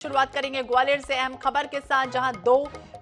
शुरुआत करेंगे ग्वालियर से अहम खबर के साथ, जहां दो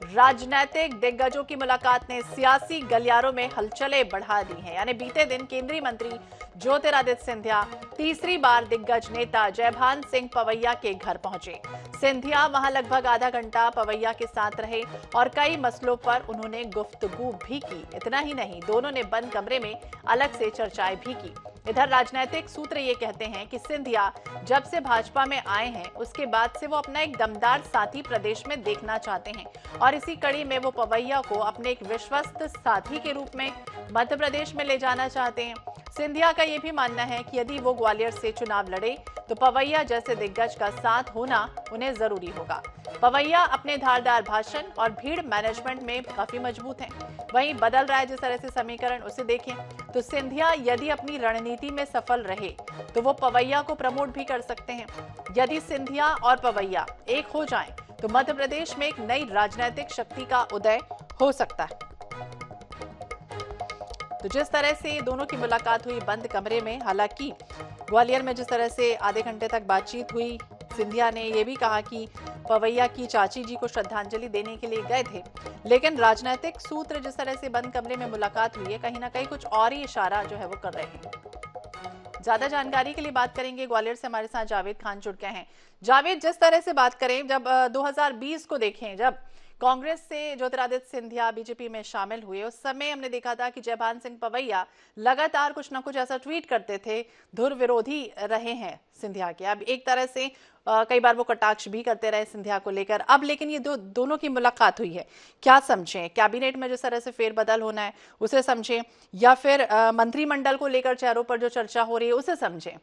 राजनीतिक दिग्गजों की मुलाकात ने सियासी गलियारों में हलचलें बढ़ा दी हैं। यानी बीते दिन केंद्रीय मंत्री ज्योतिरादित्य सिंधिया तीसरी बार दिग्गज नेता जयभान सिंह पवैया के घर पहुंचे। सिंधिया वहां लगभग आधा घंटा पवैया के साथ रहे और कई मसलों पर उन्होंने गुफ्तगू भी की। इतना ही नहीं, दोनों ने बंद कमरे में अलग से चर्चाएं भी की। इधर राजनीतिक सूत्र ये कहते हैं कि सिंधिया जब से भाजपा में आए हैं, उसके बाद से वो अपना एक दमदार साथी प्रदेश में देखना चाहते हैं और इसी कड़ी में वो पवैया को अपने एक विश्वस्त साथी के रूप में मध्य प्रदेश में ले जाना चाहते हैं। सिंधिया का यह भी मानना है कि यदि वो ग्वालियर से चुनाव लड़े तो पवैया जैसे दिग्गज का साथ होना उन्हें जरूरी होगा। पवैया अपने धारदार भाषण और भीड़ मैनेजमेंट में काफी मजबूत हैं। वहीं बदल रहा है जिस तरह से समीकरण, उसे देखें तो सिंधिया यदि अपनी रणनीति में सफल रहे तो वो पवैया को प्रमोट भी कर सकते हैं। यदि सिंधिया और पवैया एक हो जाएं तो मध्य प्रदेश में एक नई राजनीतिक शक्ति का उदय हो सकता है। तो जिस तरह से दोनों की मुलाकात हुई बंद कमरे में, हालांकि ग्वालियर में जिस तरह से आधे घंटे तक बातचीत हुई, सिंधिया ने यह भी कहा कि पवैया की चाची जी को श्रद्धांजलि देने के लिए गए थे, लेकिन राजनीतिक सूत्र जिस तरह से बंद कमरे में मुलाकात हुई है, कहीं ना कहीं कुछ और ही इशारा जो है वो कर रहे हैं। ज्यादा जानकारी के लिए बात करेंगे, ग्वालियर से हमारे साथ जावेद खान जुड़ गए हैं। जावेद, जिस तरह से बात करें, जब 2020 को देखें, जब कांग्रेस से ज्योतिरादित्य सिंधिया बीजेपी में शामिल हुए, उस समय हमने देखा था कि जयभान सिंह पवैया लगातार कुछ ना कुछ ऐसा ट्वीट करते थे, धुर विरोधी रहे हैं सिंधिया के। अब एक तरह से कई बार वो कटाक्ष भी करते रहे सिंधिया को लेकर। अब लेकिन ये दोनों की मुलाकात हुई है, क्या समझें? कैबिनेट में जिस तरह से फेरबदल होना है उसे समझें, या फिर मंत्रिमंडल को लेकर चेहरों पर जो चर्चा हो रही है उसे समझें?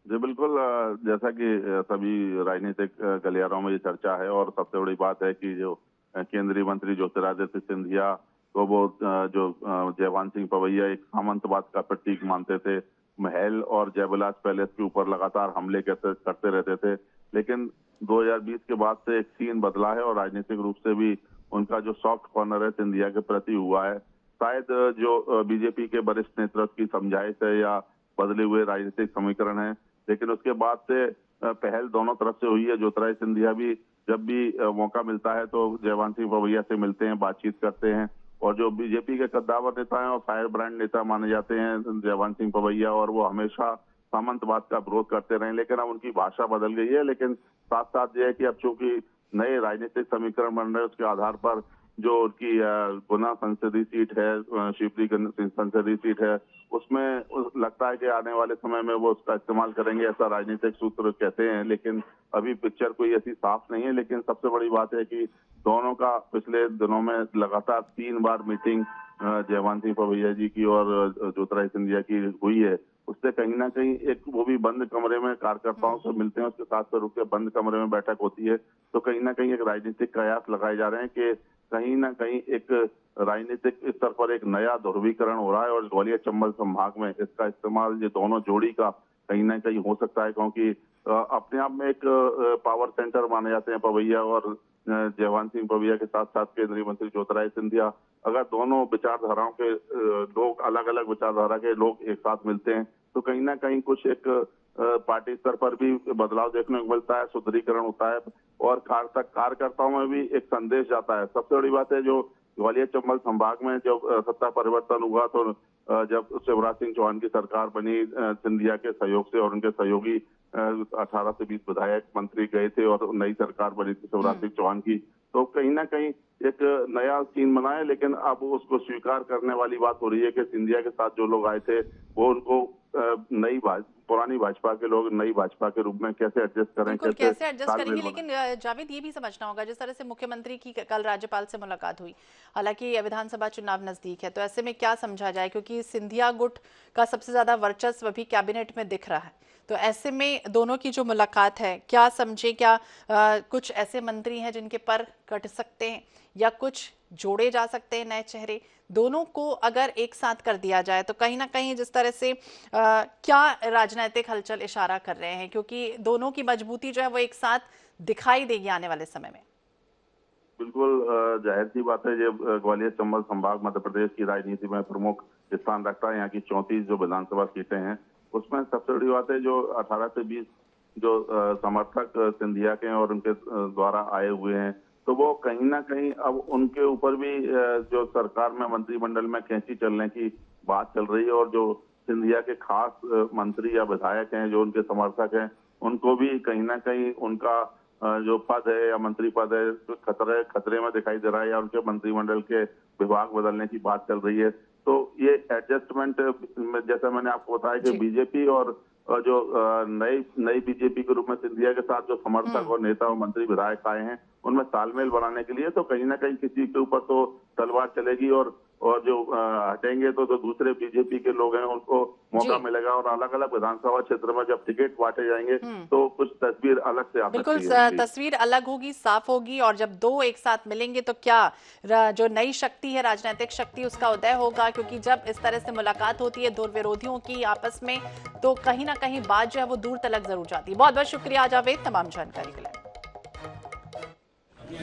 जी बिल्कुल, जैसा कि सभी राजनीतिक गलियारों में ये चर्चा है और सबसे बड़ी बात है कि जो केंद्रीय मंत्री ज्योतिरादित्य सिंधिया को वो जो जयभान सिंह पवैया एक सामंतवाद का प्रतीक मानते थे। महल और जयविलास पैलेस के ऊपर लगातार हमले करते रहते थे, लेकिन 2020 के बाद से एक सीन बदला है और राजनीतिक रूप से भी उनका जो सॉफ्ट कॉर्नर है सिंधिया के प्रति हुआ है। शायद जो बीजेपी के वरिष्ठ नेतृत्व की समझाइश है या बदले हुए राजनीतिक समीकरण है, लेकिन उसके बाद से पहल दोनों तरफ से हुई है। ज्योतिरादित्य सिंधिया भी जब भी मौका मिलता है तो जयभान सिंह पवैया से मिलते हैं, बातचीत करते हैं, और जो बीजेपी के कद्दावर नेता हैं और फायर ब्रांड नेता माने जाते हैं जयभान सिंह पवैया, और वो हमेशा सामंतवाद का विरोध करते रहे, लेकिन अब उनकी भाषा बदल गई है। लेकिन साथ साथ ये है कि अब चूंकि नए राजनीतिक समीकरण बन रहे हैं, उसके आधार पर जो उनकी गुना संसदीय सीट है, शिवपुरी संसदीय सीट है, उसमें लगता है कि आने वाले समय में वो उसका इस्तेमाल करेंगे, ऐसा राजनीतिक सूत्र कहते हैं। लेकिन अभी पिक्चर कोई ऐसी साफ नहीं है। लेकिन सबसे बड़ी बात है कि दोनों का पिछले दिनों में लगातार 3 बार मीटिंग जयभान सिंह पवैया जी की और ज्योतिरादित्य सिंधिया की हुई है। उससे कहीं ना कहीं एक वो भी बंद कमरे में कार्यकर्ताओं से मिलते हैं, उसके साथ में रुक के बंद कमरे में बैठक होती है, तो कहीं ना कहीं एक राजनीतिक कयास लगाए जा रहे हैं कि कहीं ना कहीं एक राजनीतिक स्तर पर एक नया ध्रुवीकरण हो रहा है और ग्वालियर चंबल संभाग में इसका इस्तेमाल ये दोनों जोड़ी का कहीं ना कहीं हो सकता है, क्योंकि अपने आप में एक पावर सेंटर माने जाते हैं पवैया और जयभान सिंह पवैया के साथ साथ केंद्रीय मंत्री ज्योतिरादित्य सिंधिया। अगर दोनों विचारधाराओं के लोग, अलग अलग विचारधारा के लोग एक साथ मिलते हैं तो कहीं ना कहीं कुछ एक पार्टी स्तर पर भी बदलाव देखने को मिलता है, सुदृढ़ीकरण होता है और कार्यकर्ताओं में भी एक संदेश जाता है। सबसे बड़ी बात है, जो ग्वालियर चंबल संभाग में जब सत्ता परिवर्तन हुआ तो जब शिवराज सिंह चौहान की सरकार बनी, सिंधिया के सहयोग से और उनके सहयोगी 18 से 20 विधायक मंत्री गए थे और नई सरकार बनी थी शिवराज सिंह चौहान की, तो कहीं ना कहीं एक नया सीन बना है। लेकिन अब उसको स्वीकार करने वाली बात हो रही है कि सिंधिया के साथ जो लोग आए थे वो उनको पुरानी भाजपा के लोग नई भाजपा के रूप में कैसे एडजस्ट करें, कैसे एडजस्ट करेंगे। लेकिन जावेद, ये भी समझना होगा, जिस तरह से मुख्यमंत्री की कल राज्यपाल से मुलाकात हुई, हालांकि विधानसभा चुनाव नजदीक है, तो ऐसे में क्या समझा जाए, क्योंकि सिंधिया गुट का सबसे ज्यादा वर्चस्व भी कैबिनेट में दिख रहा है, तो ऐसे में दोनों की जो मुलाकात है, क्या समझे, क्या कुछ ऐसे मंत्री हैं जिनके पर कट सकते हैं या कुछ जोड़े जा सकते हैं नए चेहरे? दोनों को अगर एक साथ कर दिया जाए तो कहीं ना कहीं जिस तरह से क्या राजनीतिक हलचल इशारा कर रहे हैं, क्योंकि दोनों की मजबूती जो है वो एक साथ दिखाई देगी आने वाले समय में। बिल्कुल, जाहिर सी बात है, जब ग्वालियर चंबल संभाग मध्य प्रदेश की राजनीति में प्रमुख स्थान रखता है, यहाँ की 34 जो विधानसभा सीटें हैं उसमें सबसे बड़ी बात है जो 18 से 20 जो समर्थक सिंधिया के और उनके द्वारा आए हुए हैं, तो वो कहीं ना कहीं अब उनके ऊपर भी जो सरकार में मंत्रिमंडल में कैंची चलने की बात चल रही है, और जो सिंधिया के खास मंत्री या विधायक हैं, जो उनके समर्थक हैं, उनको भी कहीं ना कहीं उनका जो पद है या मंत्री पद है खतरे में दिखाई दे रहा है, या उनके मंत्रिमंडल के विभाग बदलने की बात चल रही है। तो ये एडजस्टमेंट, जैसा मैंने आपको बताया कि बीजेपी और जो नई बीजेपी के रूप में सिंधिया के साथ जो समर्थक और नेता और मंत्री विधायक आए हैं, उनमें तालमेल बढ़ाने के लिए तो कहीं ना कहीं किसी के ऊपर तो तलवार चलेगी, और जो हटेंगे तो दूसरे बीजेपी के लोग हैं उनको मौका मिलेगा, और अलग अलग विधानसभा क्षेत्र में जब टिकट बांटे जाएंगे तो कुछ तस्वीर अलग से आ सकती है। बिल्कुल, तस्वीर अलग होगी, साफ होगी, और जब दो एक साथ मिलेंगे तो क्या जो नई शक्ति है, राजनीतिक शक्ति, उसका उदय होगा। क्योंकि जब इस तरह से मुलाकात होती है दो विरोधियों की आपस में, तो कहीं ना कहीं बात जो है वो दूर तलक जरूर जाती है। बहुत बहुत शुक्रिया जावेद तमाम जानकारी के लिए।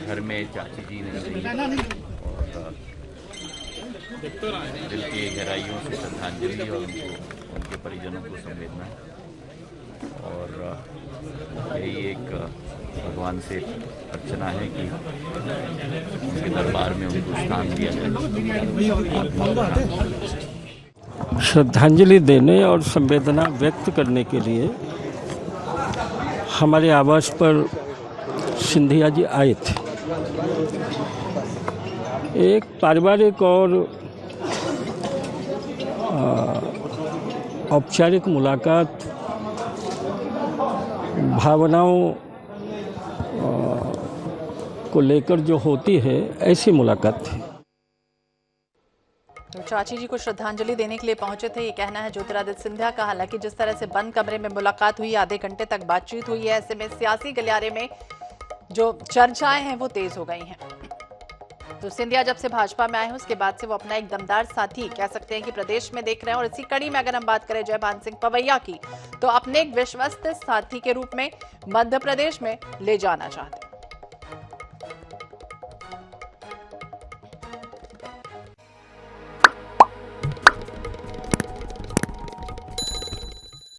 घर में चाची जी नहीं रही, और दिल की गहराइयों से श्रद्धांजलि और उनके परिजनों को संवेदना, और यही एक भगवान से अर्चना है कि उनके दरबार में उनको स्थान दिया जाए। श्रद्धांजलि देने और संवेदना व्यक्त करने के लिए हमारे आवास पर सिंधिया जी आए थे। एक पारिवारिक और औपचारिक मुलाकात भावनाओं को लेकर जो होती है, ऐसी मुलाकात थी। तो चाची जी को श्रद्धांजलि देने के लिए पहुंचे थे, ये कहना है ज्योतिरादित्य सिंधिया का। हालांकि जिस तरह से बंद कमरे में मुलाकात हुई, आधे घंटे तक बातचीत हुई है, ऐसे में सियासी गलियारे में जो चर्चाएं हैं वो तेज हो गई हैं। तो सिंधिया जब से भाजपा में आए हैं, उसके बाद से वो अपना एक दमदार साथी कह सकते हैं कि प्रदेश में देख रहे हैं। और इसी कड़ी में अगर हम बात करें जयभान सिंह पवैया की, तो अपने एक विश्वस्त साथी के रूप में मध्य प्रदेश में ले जाना चाहते हैं।